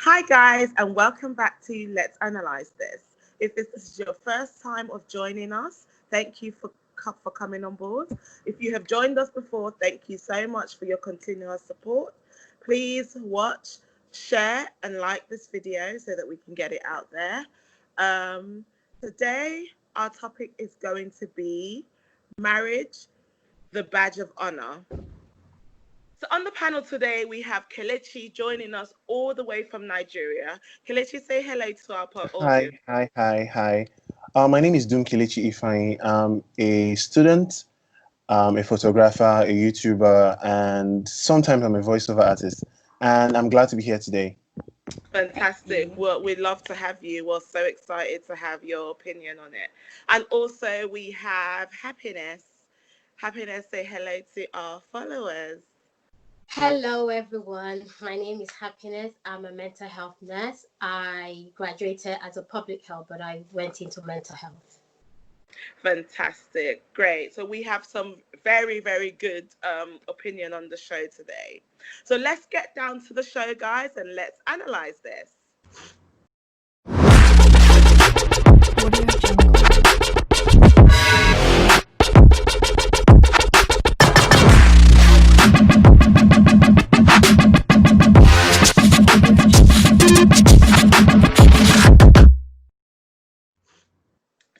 Hi guys, and welcome back to Let's Analyze This. If this is your first time of joining us, thank you for coming on board. If you have joined us before, thank you so much for your continuous support. Please watch, share, and like this video so that we can get it out there. Today, our topic is going to be marriage, the badge of honor. So on the panel today, we have Kelechi joining us all the way from Nigeria. Kelechi, say hello to our audience. Hi. My name is Kelechi Ifeanyi. I'm a student, a photographer, a YouTuber, and sometimes I'm a voiceover artist. And I'm glad to be here today. Fantastic. Well, we'd love to have you. We're so excited to have your opinion on it. And also we have Happiness. Happiness, say hello to our followers. Hello everyone, my name is Happiness. I'm a mental health nurse. I graduated as a public health, but I went into mental health. Fantastic, great. So we have some very, very good opinion on the show today. So let's get down to the show, guys, and let's analyze this.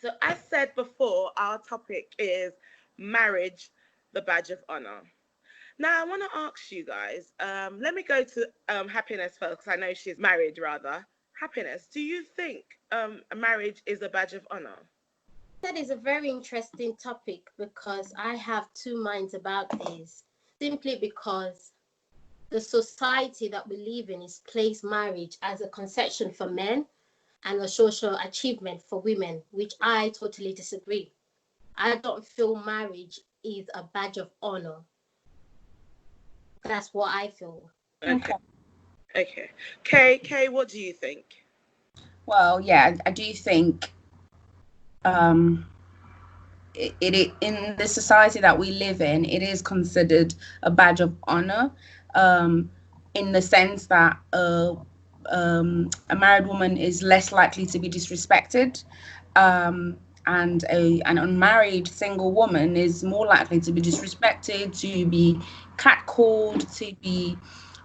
So as said before, our topic is marriage, the badge of honor. Now I want to ask you guys, let me go to Happiness first, because I know she's married rather. Happiness, do you think a marriage is a badge of honor? That is a very interesting topic because I have two minds about this. Simply because the society that we live in is placed marriage as a concession for men and a social achievement for women, which I totally disagree. I don't feel marriage is a badge of honor. That's what I feel. Okay. Kay, what do you think? Well, yeah, I do think it in the society that we live in, it is considered a badge of honor, in the sense that a married woman is less likely to be disrespected, and an unmarried single woman is more likely to be disrespected, to be catcalled, to be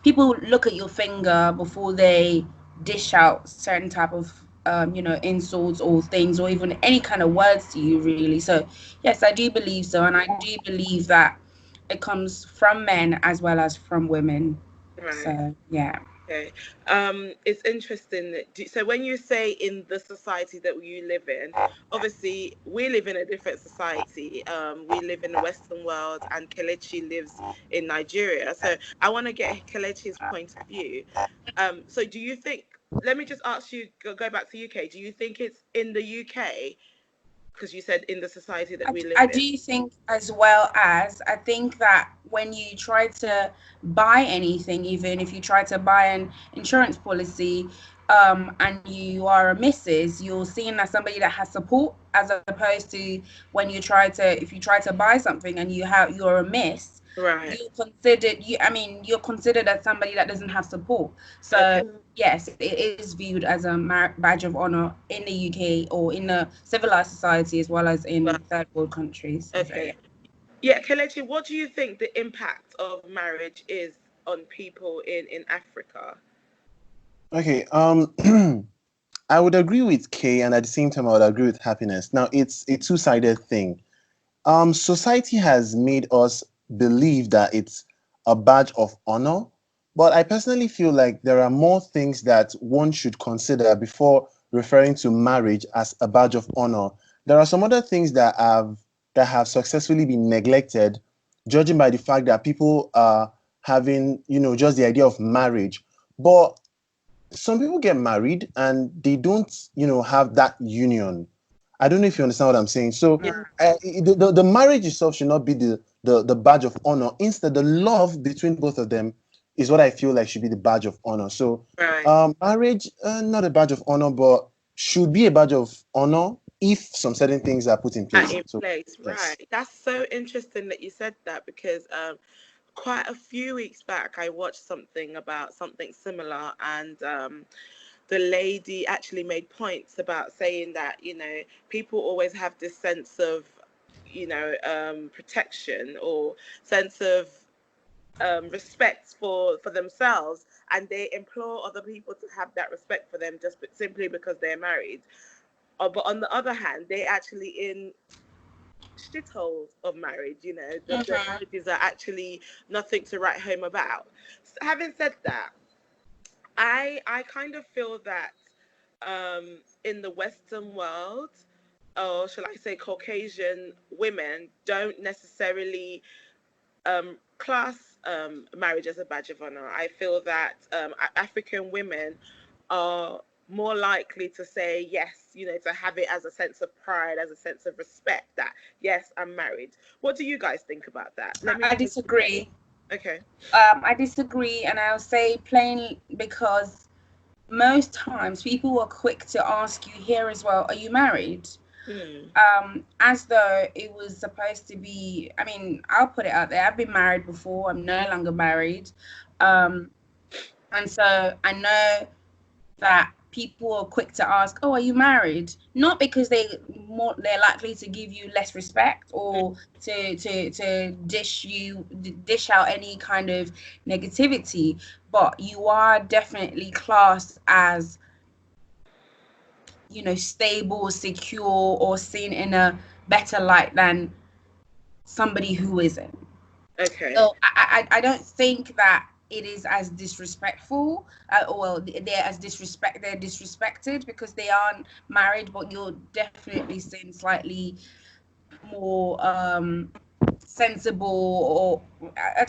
people look at your finger before they dish out certain type of insults or things, or even any kind of words to you, really. So yes, I do believe so, and I do believe that it comes from men as well as from women. Right. So yeah. Okay. It's interesting that, so when you say in the society that you live in, obviously we live in a different society. We live in the Western world, and Kelechi lives in Nigeria. So I want to get Kelechi's point of view. So do you think, let me just ask you, go back to UK, do you think it's in the UK? Because you said in the society that we live in. I do think, as well as, I think that when you try to buy anything, even if you try to buy an insurance policy, and you are a Mrs., you're seen as somebody that has support, as opposed to when you try to, if you try to buy something and you're a Miss, right, you're considered as somebody that doesn't have support. So okay. Yes, it is viewed as a badge of honor in the UK or in a civilized society, as well as in third world countries. Okay. So, yeah, Kelechi, what do you think the impact of marriage is on people in Africa? Okay, I would agree with Kay, and at the same time I would agree with Happiness. Now, it's a two-sided thing. Society has made us believe that it's a badge of honor, but I personally feel like there are more things that one should consider before referring to marriage as a badge of honor. There are some other things that have successfully been neglected, judging by the fact that people are having, just the idea of marriage. But some people get married and they don't, have that union. I don't know if you understand what I'm saying. So the marriage itself should not be the badge of honor. Instead, the love between both of them is what I feel like should be the badge of honor. So marriage, not a badge of honor, but should be a badge of honor if some certain things are put in place. Right. That's so interesting that you said that, because quite a few weeks back, I watched something about something similar, and the lady actually made points about saying that, you know, people always have this sense of, you know, protection or sense of respect for themselves, and they implore other people to have that respect for them just simply because they're married. But on the other hand, they actually in shitholes of marriage, you know, the marriages are actually nothing to write home about. So having said that, I kind of feel that in the Western world, or shall I say Caucasian women, don't necessarily class marriage as a badge of honor. I feel that African women are more likely to say yes, you know, to have it as a sense of pride, as a sense of respect, that yes, I'm married. What do you guys think about that? I disagree. Okay. I disagree, and I'll say plain because most times people are quick to ask you here as well, are you married? As though it was supposed to be. I mean, I'll put it out there, I've been married before, I'm no longer married, and so I know that people are quick to ask, oh, are you married? Not because they're likely to give you less respect or to dish out any kind of negativity, but you are definitely classed as, you know, stable, secure, or seen in a better light than somebody who isn't. Okay. So I don't think that it is as disrespectful. Well, they're disrespected because they aren't married, but you're definitely seen slightly more sensible, or I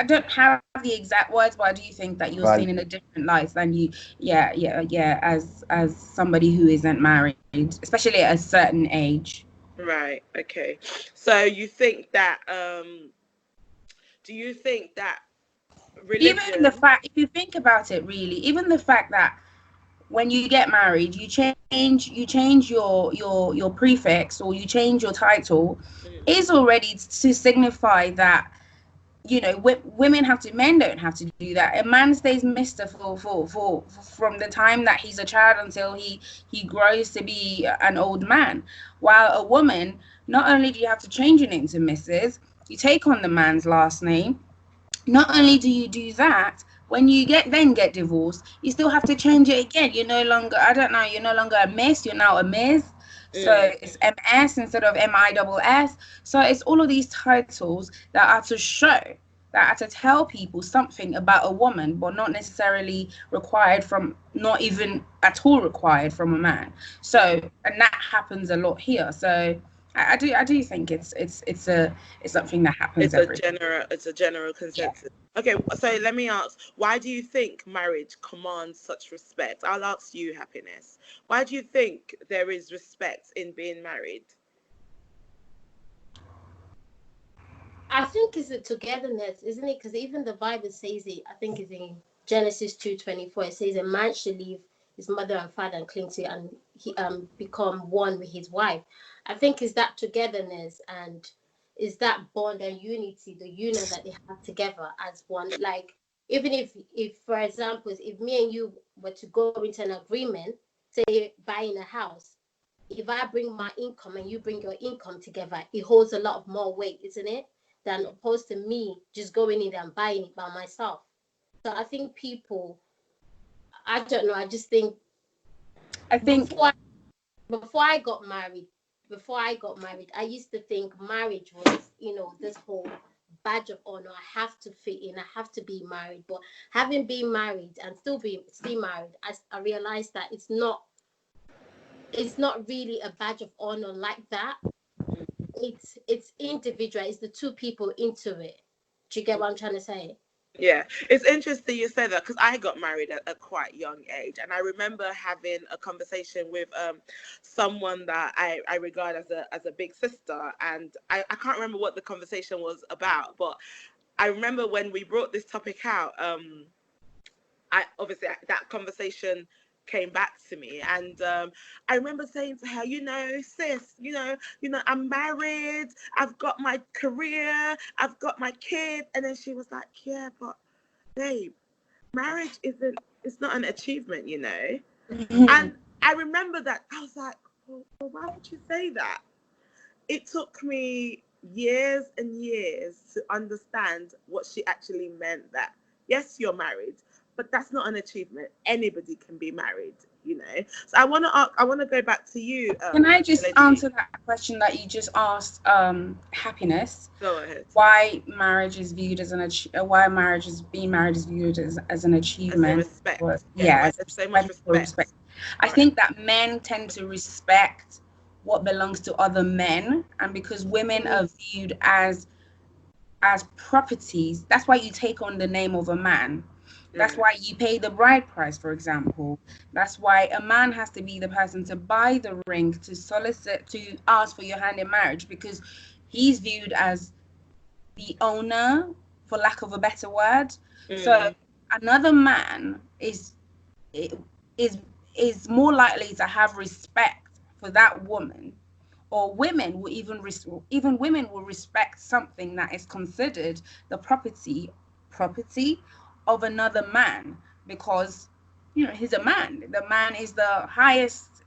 don't have the exact words, but I do think that you're seen in a different light than you, as somebody who isn't married, especially at a certain age. Right. Okay. So you think that do you think that religion, Even the fact, if you think about it, really, even the fact that when you get married, you change your prefix, or you change your title, is already to signify that, you know, women have to, men don't have to do that. A man stays Mr. for from the time that he's a child until he grows to be an old man, while a woman, not only do you have to change your name to Mrs., you take on the man's last name. Not only do you do that, when you get divorced, you still have to change it again. You're no longer, I don't know, you're no longer a Miss, you're now a Ms. So it's MS instead of MISS. So it's all of these titles that are to show, that are to tell people something about a woman, but not necessarily required from, not even at all required from a man. So, and that happens a lot here. So I do think it's something that happens. It's a general consensus. Yeah. Okay, so let me ask, why do you think marriage commands such respect? I'll ask you, Happiness. Why do you think there is respect in being married? I think it's a togetherness, isn't it? Because even the Bible says it. I think it's in Genesis 2:24. It says a man should leave his mother and father and cling to, and he become one with his wife. I think it's that togetherness, and is that bond and unity, the union that they have together as one. Like, even if for example, if me and you were to go into an agreement, say buying a house, if I bring my income and you bring your income together, it holds a lot of more weight, isn't it? Than opposed to me just going in there and buying it by myself. So I think people, I don't know, I just think before I got married, I used to think marriage was, you know, this whole badge of honor. I have to fit in, I have to be married. But having been married and still married, I realized that it's not really a badge of honor like that. It's individual. It's the two people into it. Do you get what I'm trying to say? Yeah, it's interesting you say that, because I got married at a quite young age, and I remember having a conversation with someone that I regard as a big sister, and I can't remember what the conversation was about, but I remember when we brought this topic out, I obviously that conversation came back to me, and I remember saying to her, sis, I'm married, I've got my career, I've got my kid, and then she was like, yeah, but babe, marriage it's not an achievement, And I remember that I was like, well, why would you say that? It took me years and years to understand what she actually meant, that yes, you're married, but that's not an achievement. Anybody can be married, So I want to go back to you. Can I just Kelechi. answer that question that you just asked? Happiness. Go ahead. Why marriage is viewed as being married is viewed as an achievement? As a respect. Yeah, there's so much respect. I think that men tend to respect what belongs to other men, and because women are viewed as properties, that's why you take on the name of a man. That's why you pay the bride price, for example. That's why a man has to be the person to buy the ring, to solicit, to ask for your hand in marriage, because he's viewed as the owner, for lack of a better word. So another man is more likely to have respect for that woman, or women will even women will respect something that is considered the property of another man, because he's a man. The man is the highest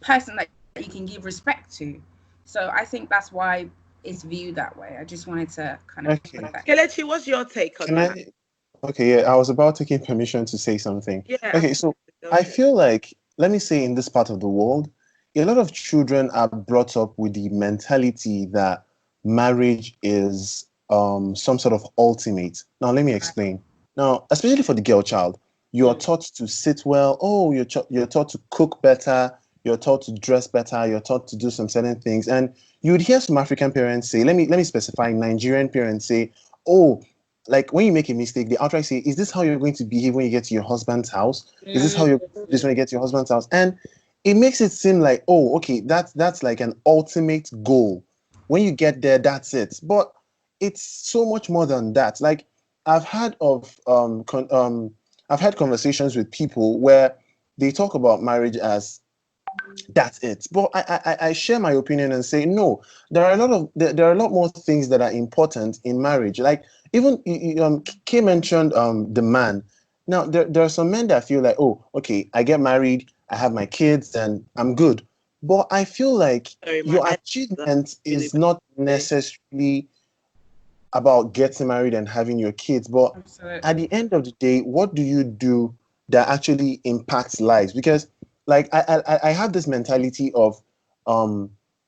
person that you can give respect to. So I think that's why it's viewed that way. I just wanted to kind of Okay. Kelechi, what's your take on that? Okay, yeah, I was about taking permission to say something. Yeah. Okay, so I feel like, let me say, in this part of the world, a lot of children are brought up with the mentality that marriage is some sort of ultimate. Now, let me explain. Now, especially for the girl child, you are taught to sit well. Oh, you're taught to cook better. You're taught to dress better. You're taught to do some certain things. And you would hear some African parents say, let me specify, Nigerian parents say, oh, like when you make a mistake, they outright say, is this how you're going to behave when you get to your husband's house? Is this how you're going to do this when you get to your husband's house? And it makes it seem like, oh, okay, that's like an ultimate goal. When you get there, that's it. But it's so much more than that. Like I've had conversations with people where they talk about marriage as that's it. But I share my opinion and say no. There are a lot more things that are important in marriage. Like even Kay mentioned the man. Now there are some men that feel like, oh, okay, I get married, I have my kids, and I'm good. But I feel like your achievement is not necessarily about getting married and having your kids. But at the end of the day, what do you do that actually impacts lives? Because like I have this mentality of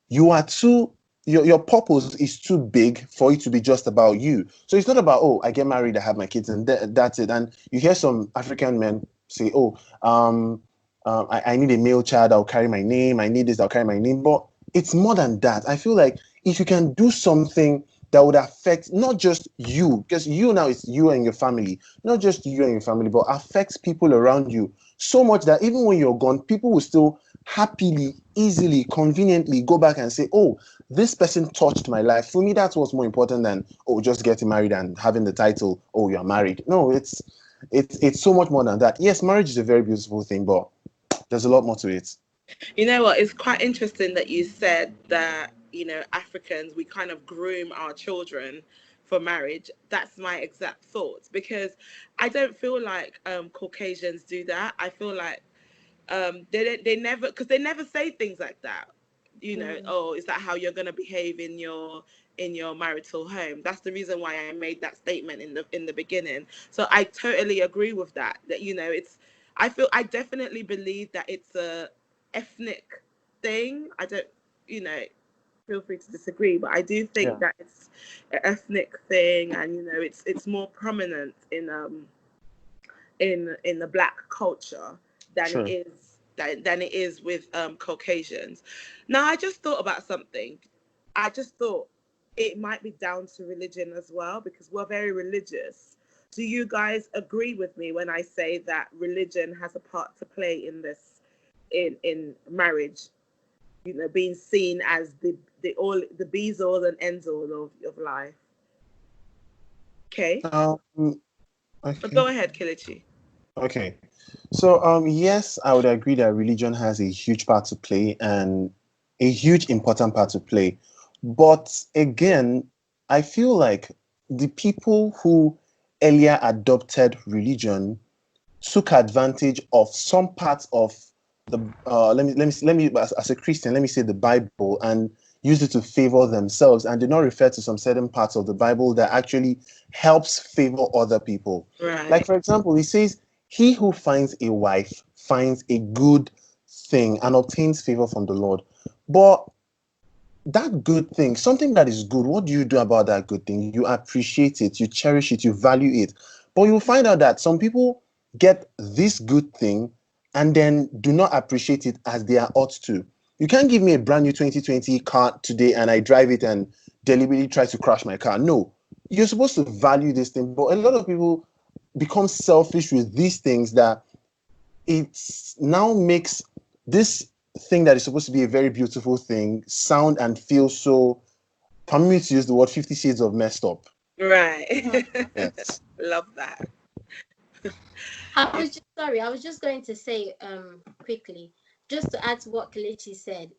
you are too your purpose is too big for it to be just about you. So it's not about, oh, I get married, I have my kids, and that's it. And you hear some African men say, oh, I need a male child, I'll carry my name, I need this, I'll carry my name. But it's more than that. I feel like if you can do something that would affect not just you, because you now it's you and your family, not just you and your family, but affects people around you so much that even when you're gone, people will still happily, easily, conveniently go back and say, oh, this person touched my life. For me, that's what's more important than, oh, just getting married and having the title, oh, you're married. No, it's so much more than that. Yes, marriage is a very beautiful thing, but there's a lot more to it. You know what? It's quite interesting that you said that, Africans, we kind of groom our children for marriage. That's my exact thoughts, because I don't feel like Caucasians do that. I feel like they never, because they never say things like that. Oh, is that how you're going to behave in your marital home? That's the reason why I made that statement in the beginning. So I totally agree with that. That I definitely believe that it's a ethnic thing. I don't, feel free to disagree, but I do think that it's an ethnic thing, and it's more prominent in the Black culture than it is with Caucasians. Now, I just thought about something. I just thought it might be down to religion as well, because we're very religious. Do you guys agree with me when I say that religion has a part to play in this, in marriage? Being seen as the be's all and ends all of life. Okay. Okay. But go ahead, Kelechi. Okay. So yes, I would agree that religion has a huge part to play and a huge important part to play. But again, I feel like the people who earlier adopted religion took advantage of some parts of the let me as a Christian, let me say the Bible, and used it to favor themselves and did not refer to some certain parts of the Bible that actually helps favor other people. Like Right. for example, he says, he who finds a wife finds a good thing and obtains favor from the Lord. But that good thing, something that is good, what do you do about that good thing? You appreciate it, you cherish it, you value it. But you'll find out that some people get this good thing and then do not appreciate it as they are ought to. You can't give me a brand new 2020 car today and I drive it and deliberately try to crash my car. No, you're supposed to value this thing. But a lot of people become selfish with these things that it now makes this thing that is supposed to be a very beautiful thing sound and feel so, permit me to use the word, 50 shades of messed up. Right. Yes. Love that. I was just going to say quickly, just to add to what Kelechi said,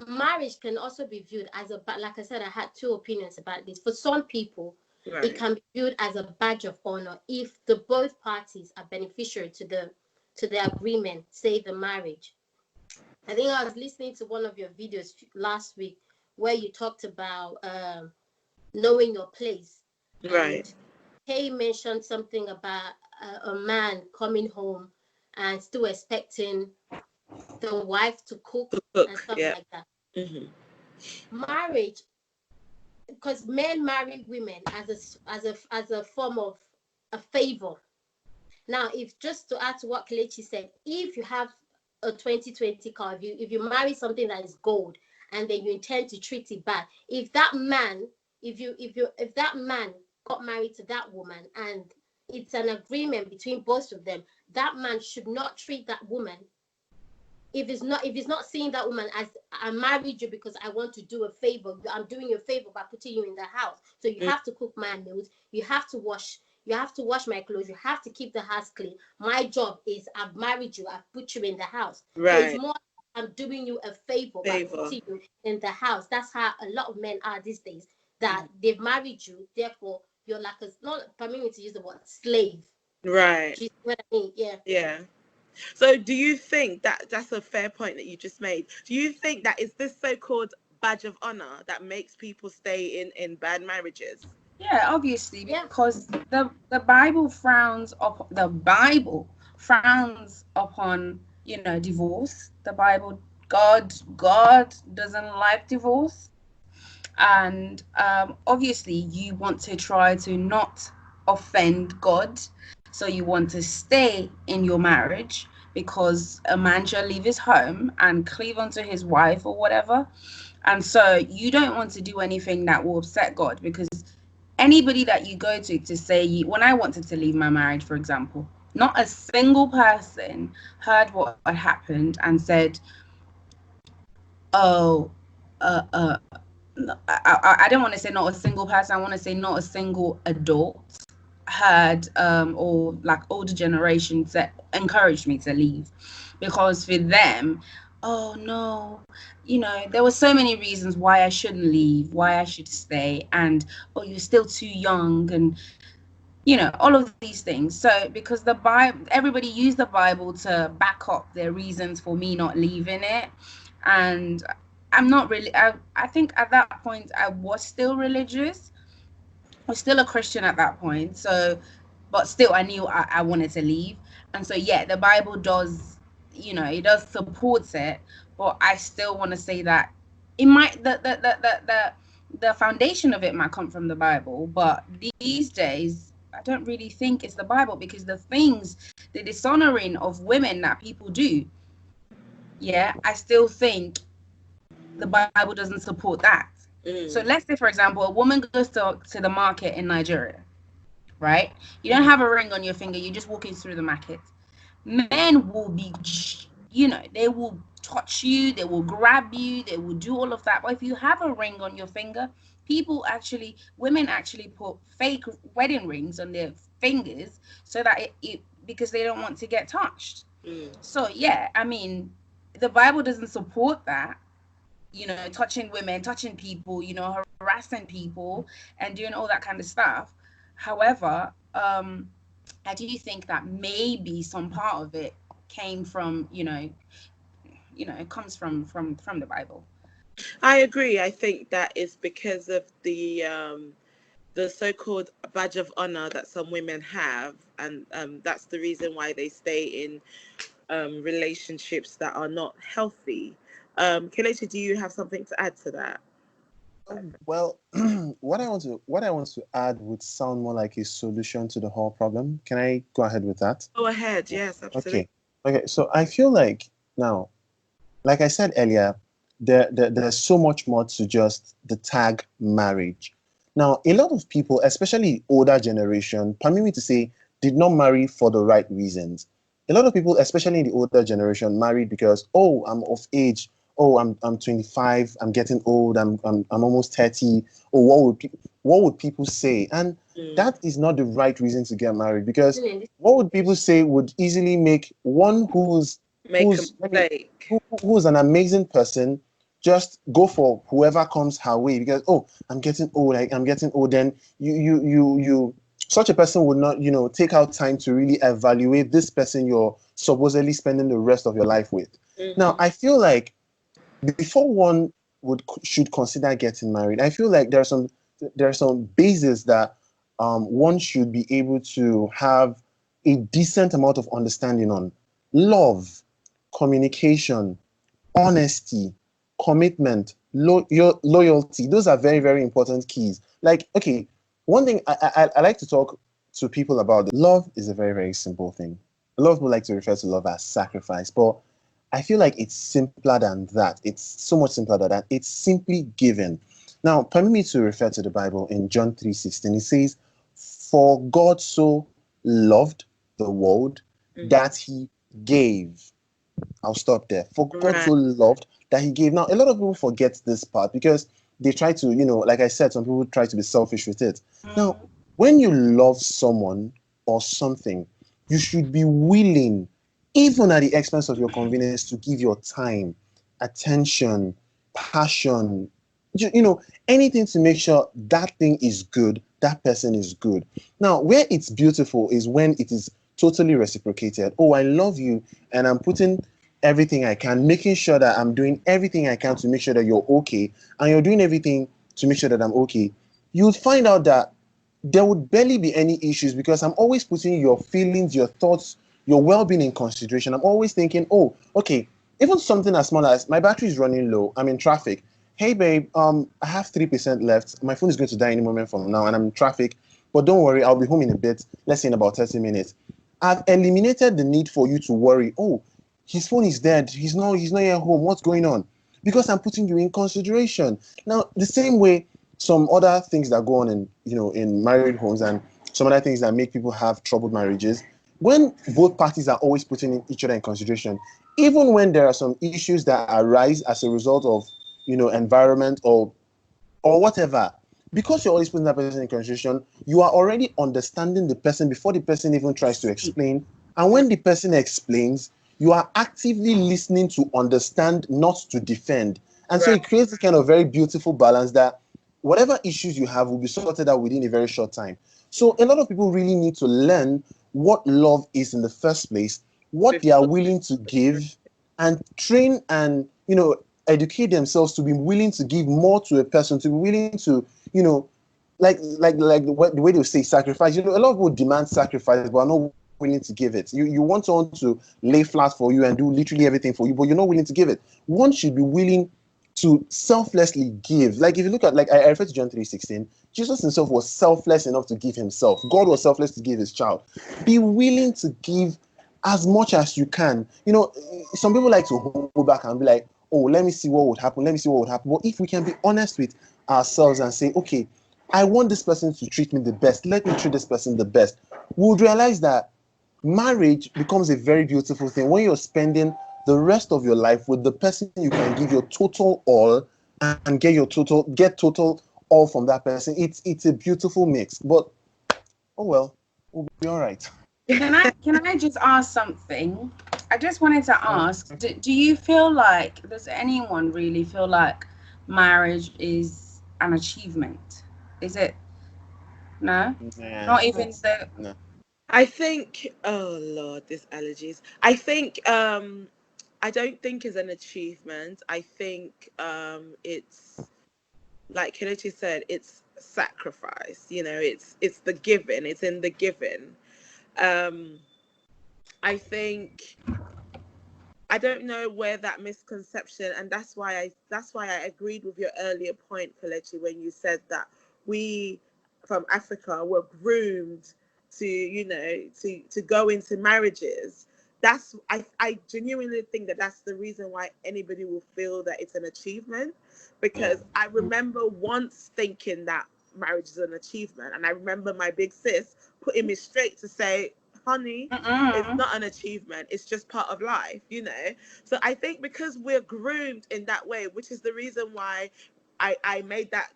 marriage can also be viewed as a, but like I said, I had two opinions about this. For some people, Right. it can be viewed as a badge of honor if the both parties are beneficiary to the agreement, say the marriage. I think I was listening to one of your videos last week where you talked about knowing your place, Right. and Kay mentioned something about a man coming home and still expecting the wife to cook To cook. and stuff Yeah. like that. Hmm. Marriage, because men marry women as a form of a favor. Now, if just to add to what Kelechi said, if you have a 2020 car, if you marry something that is gold and then you intend to treat it bad, if that man, if that man got married to that woman and it's an agreement between both of them, that man should not treat that woman, if he's not seeing that woman as, I married you because I want to do a favor. I'm doing you a favor by putting you in the house. So you have to cook my meals. You have to wash. You have to wash my clothes. You have to keep the house clean. My job is, I've married you. I've put you in the house. So it's Right. more, I'm doing you a favor by Favor. putting you in the house. That's how a lot of men are these days. That they've married you, therefore you're like a, not permit me to use the word slave. Right. Do you see what I mean? Yeah. Yeah. So do you think that that's a fair point that you just made? Do you think that is this so-called badge of honor that makes people stay in bad marriages? Yeah, obviously, Yeah. because the Bible frowns up upon, you know, divorce. The Bible, God doesn't like divorce, and obviously you want to try to not offend God, so you want to stay in your marriage because a man shall leave his home and cleave unto his wife or whatever, and so you don't want to do anything that will upset God, because anybody that you go to say, when I wanted to leave my marriage, for example, not a single person heard what had happened and said, oh, uh, I don't want to say not a single person, I want to say not a single adult heard, or like older generations that encouraged me to leave, because for them, oh no, you know, there were so many reasons why I shouldn't leave, why I should stay, and oh, you're still too young, and you know, all of these things. So because the Bible, everybody used the Bible to back up their reasons for me not leaving it, and I'm not really, I think at that point I was still religious, I was still a Christian at that point. So, but still, I knew I wanted to leave. And so, yeah, the Bible does, you know, it does support it. But I still want to say that it might, the foundation of it might come from the Bible. But these days, I don't really think it's the Bible, because the things, the dishonoring of women that people do, yeah, I still think the Bible doesn't support that. So let's say, for example, a woman goes to the market in Nigeria, right? You don't have a ring on your finger, you're just walking through the market. Men will be, you know, they will touch you, they will grab you, they will do all of that. But if you have a ring on your finger, women actually put fake wedding rings on their fingers so that because they don't want to get touched. Mm. So yeah, I mean, the Bible doesn't support that, you know, touching women, touching people, you know, harassing people and doing all that kind of stuff. However, I do think that maybe some part of it came from, it comes from the Bible. I agree. I think that is because of the so-called badge of honor that some women have, and that's the reason why they stay in relationships that are not healthy. Kelechi, do you have something to add to that? Well, what I want to add would sound more like a solution to the whole problem. Can I go ahead with that? Go ahead. Yes, absolutely. Okay. Okay. So I feel like now, like I said earlier, there's so much more to just the tag marriage. Now, a lot of people, especially older generation, permit me to say, did not marry for the right reasons. A lot of people, especially in the older generation, married because, oh, I'm of age. Oh, I'm 25. I'm getting old. I'm almost 30. Or what would people say? And Mm. that is not the right reason to get married, because Mm. what would people say would easily make one Make a who's mistake. who's an amazing person just go for whoever comes her way, because, oh, I'm getting old, I'm getting old. Then you such a person would not, take out time to really evaluate this person you're supposedly spending the rest of your life with. Now, Mm-hmm. I feel like before one should consider getting married, I feel like there are some bases that one should be able to have a decent amount of understanding on: love, communication, honesty, commitment, loyalty. Those are very, very important keys. Like, okay, one thing I like to talk to people about: love is a very, very simple thing. A lot of people like to refer to love as sacrifice, but I feel like it's simpler than that. It's so much simpler than that. It's simply given. Now, permit me to refer to the Bible in John 3:16. It says, "For God so loved the world Mm-hmm. that he gave." I'll stop there. For God Right. so loved that he gave. Now, a lot of people forget this part because they try to, like I said, some people try to be selfish with it. Now, when you love someone or something, you should be willing, even at the expense of your convenience, to give your time, attention, passion, anything to make sure that thing is good, that person is good. Now, where it's beautiful is when it is totally reciprocated. Oh, I love you, and I'm putting everything I can, making sure that I'm doing everything I can to make sure that you're okay, and you're doing everything to make sure that I'm okay. You'll find out that there would barely be any issues, because I'm always putting your feelings, your thoughts, your well-being in consideration. I'm always thinking, oh, okay, even something as small as my battery is running low, I'm in traffic. Hey babe, I have 3% left. My phone is going to die any moment from now, and I'm in traffic. But don't worry, I'll be home in a bit. Let's say in about 30 minutes. I've eliminated the need for you to worry. Oh, his phone is dead. He's not yet home. What's going on? Because I'm putting you in consideration. Now, the same way, some other things that go on in married homes, and some other things that make people have troubled marriages, when both parties are always putting each other in consideration, even when there are some issues that arise as a result of environment or whatever, because you're always putting that person in consideration, you are already understanding the person before the person even tries to explain. And when the person explains, you are actively listening to understand, not to defend. And so Right. it creates this kind of very beautiful balance that whatever issues you have will be sorted out within a very short time. So a lot of people really need to learn what love is in the first place, what they are Before. willing to give, and train and educate themselves to be willing to give more to a person, to be willing to the way they say sacrifice. A lot of people demand sacrifice but are not willing to give it. You want someone to lay flat for you and do literally everything for you, but you're not willing to give it. One should be willing to selflessly give. Like, if you look at, like, I refer to John 3:16, Jesus himself was selfless enough to give himself. God was selfless to give his child. Be willing to give as much as you can. Some people like to hold back and be like, oh, let me see what would happen. Let me see what would happen. But if we can be honest with ourselves and say, okay, I want this person to treat me the best. Let me treat this person the best. We would realize that marriage becomes a very beautiful thing when you're spending the rest of your life with the person you can give your total all and get total all from that person. It's a beautiful mix. But oh well, we'll be all right. Can I just ask something? I just wanted to ask, do you feel like, does anyone really feel like marriage is an achievement? Is it? No? Yeah. Not even the, No. I think, oh Lord, these allergies. I don't think it's an achievement. I think it's like Kelechi said, it's sacrifice. It's the giving. It's in the giving. Um, I think I don't know where that misconception, and that's why I agreed with your earlier point, Kelechi, when you said that we from Africa were groomed to go into marriages. I genuinely think that that's the reason why anybody will feel that it's an achievement, Yeah. because I remember once thinking that marriage is an achievement, and I remember my big sis putting me straight to say, honey, it's mm-mm. not an achievement, it's just part of life. So I think because we're groomed in that way, which is the reason why I made that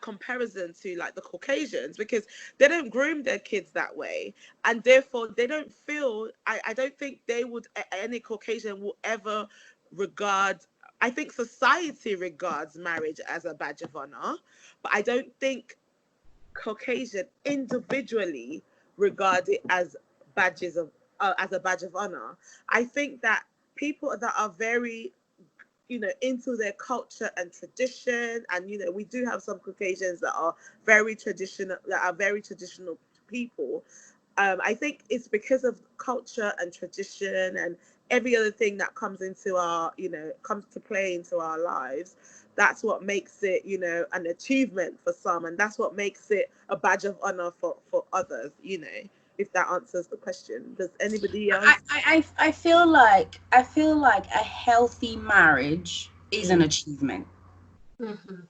comparison to like the Caucasians, because they don't groom their kids that way, and therefore they don't feel, I don't think they would, any Caucasian will ever regard, I think society regards marriage as a badge of honor, but I don't think Caucasian individually regard it as as a badge of honor. I think that people that are very into their culture and tradition, and we do have some Caucasians that are very traditional people. I think it's because of culture and tradition and every other thing that comes to play into our lives. That's what makes it, an achievement for some, and that's what makes it a badge of honor for others. If that answers the question. Does anybody else? I feel like a healthy marriage is an achievement. Mhm.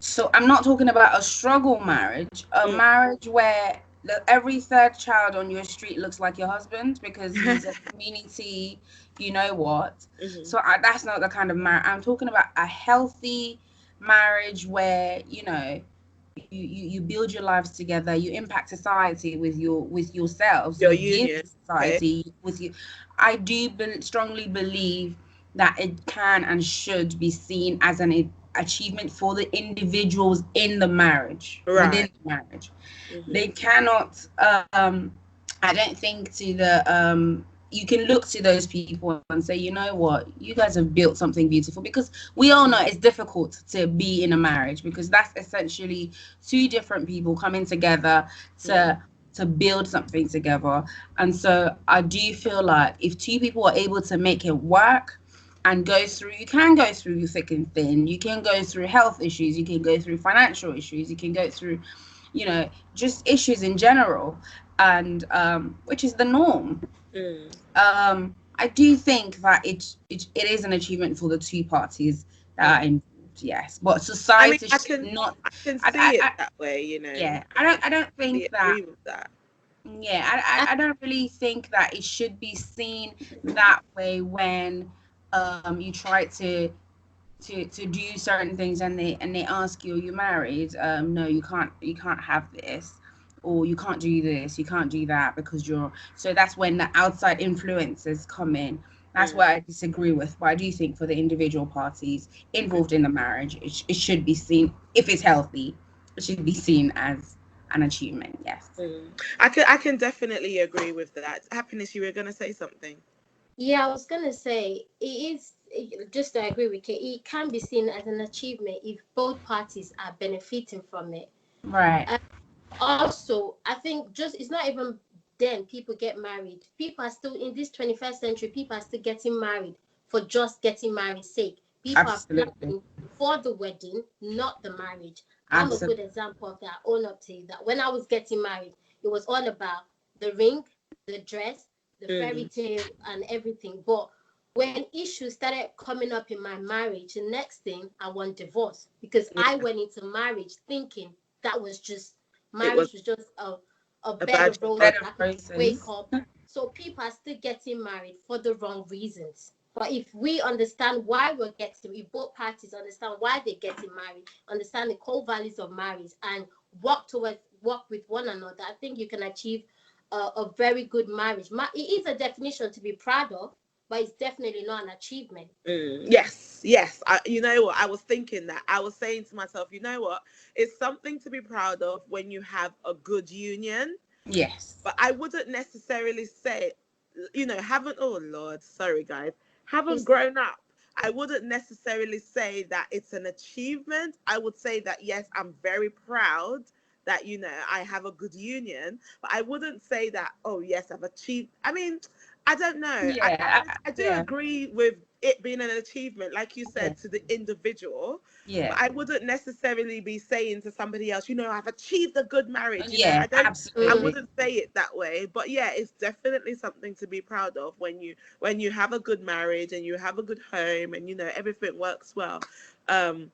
So I'm not talking about a struggle marriage, a Mm. marriage where every third child on your street looks like your husband because he's a community, you know what? Mhm. So that's not the kind of marriage. I'm talking about a healthy marriage where, you build your lives together, you impact society with yourselves, Your you give union. Okay. society with you. I do strongly believe that it can and should be seen as an achievement for the individuals in the marriage, within Right. the marriage. Mhm. They cannot, I don't think to the you can look to those people and say, you know what, you guys have built something beautiful, because we all know it's difficult to be in a marriage, because that's essentially two different people coming together Mm. to build something together. And so I do feel like if two people are able to make it work and you can go through thick and thin, you can go through health issues, you can go through financial issues, you can go through just issues in general, and which is the norm. Mm. I do think that it is an achievement for the two parties that Mm. are involved, yes, but I mean, society I should can not. I can see it I that way. yeah, I can I don't really think that. agree with that. Yeah, I, I don't really think that it should be seen that way when you try to do certain things, and they ask you, are you married? No, you can't have this, or you can't do this, you can't do that, because you're, so that's when the outside influences come in. That's Mm. what I disagree with. But I do think for the individual parties involved in the marriage, it should be seen, if it's healthy, it should be seen as an achievement, yes. Mm. I can definitely agree with that. Happiness, you were gonna say something. yeah, I was gonna say just to agree with you. It can be seen as an achievement if both parties are benefiting from it. Right. And also, I think just it's not even then people get married. People are still in this 21st century. People are still getting married for just getting married sake. People are Absolutely. planning for the wedding, not the marriage. I'm a good Absolutely. example of that. Own up to you that when I was getting married, it was all about the ring, the dress, the fairy Mm. tale, and everything. But when issues started coming up in my marriage, the next thing I want divorce because I Yeah, went into marriage thinking that was just it was marriage was just a a bed badge of of roses. honor. Better I could wake process. up. So people are still getting married for the wrong reasons. But if we understand why we're getting, if both parties understand why they're getting married, understand the core values of marriage, and work with one another, I think you can achieve a very good marriage. It is a definition to be proud of, but it's definitely not an achievement. Yes. You know what? I was thinking that. I was saying to myself, you know what? It's something to be proud of when you have a good union. Yes. But I wouldn't necessarily say, oh Lord, sorry guys, haven't grown up. I wouldn't necessarily say that it's an achievement. I would say that, yes, I'm very proud that, I have a good union, but I wouldn't say that, oh yes, I've achieved. I mean, I don't know. I do agree with it being an achievement, like you said, to the individual. Yeah. But I wouldn't necessarily be saying to somebody else, I've achieved a good marriage. Absolutely. I wouldn't say it that way. But yeah, it's definitely something to be proud of when you have a good marriage and you have a good home and everything works well. Yeah.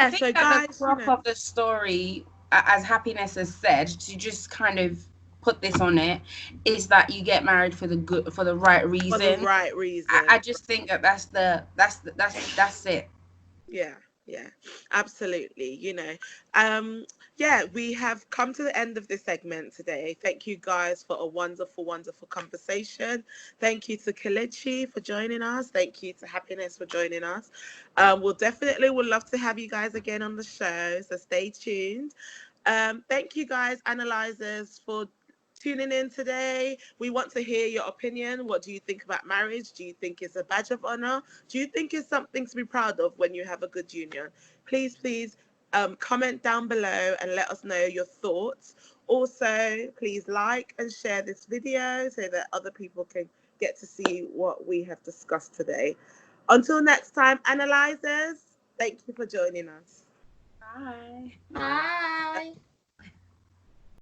I think so that guys, the crux of the story, as Happiness has said, to just kind of put this on it, is that you get married for the right reason. For the right reason. I just think that's it. Yeah, absolutely. We have come to the end of this segment today. Thank you guys for a wonderful, wonderful conversation. Thank you to Kelechi for joining us. Thank you to Happiness for joining us. Would love to have you guys again on the show, so stay tuned. Thank you guys, analyzers, for tuning in today. We want to hear your opinion. What do you think about marriage? Do you think it's a badge of honor? Do you think it's something to be proud of when you have a good union? Please comment down below and let us know your thoughts. Also, please like and share this video so that other people can get to see what we have discussed today. Until next time, analyzers, thank you for joining us. Bye. Bye.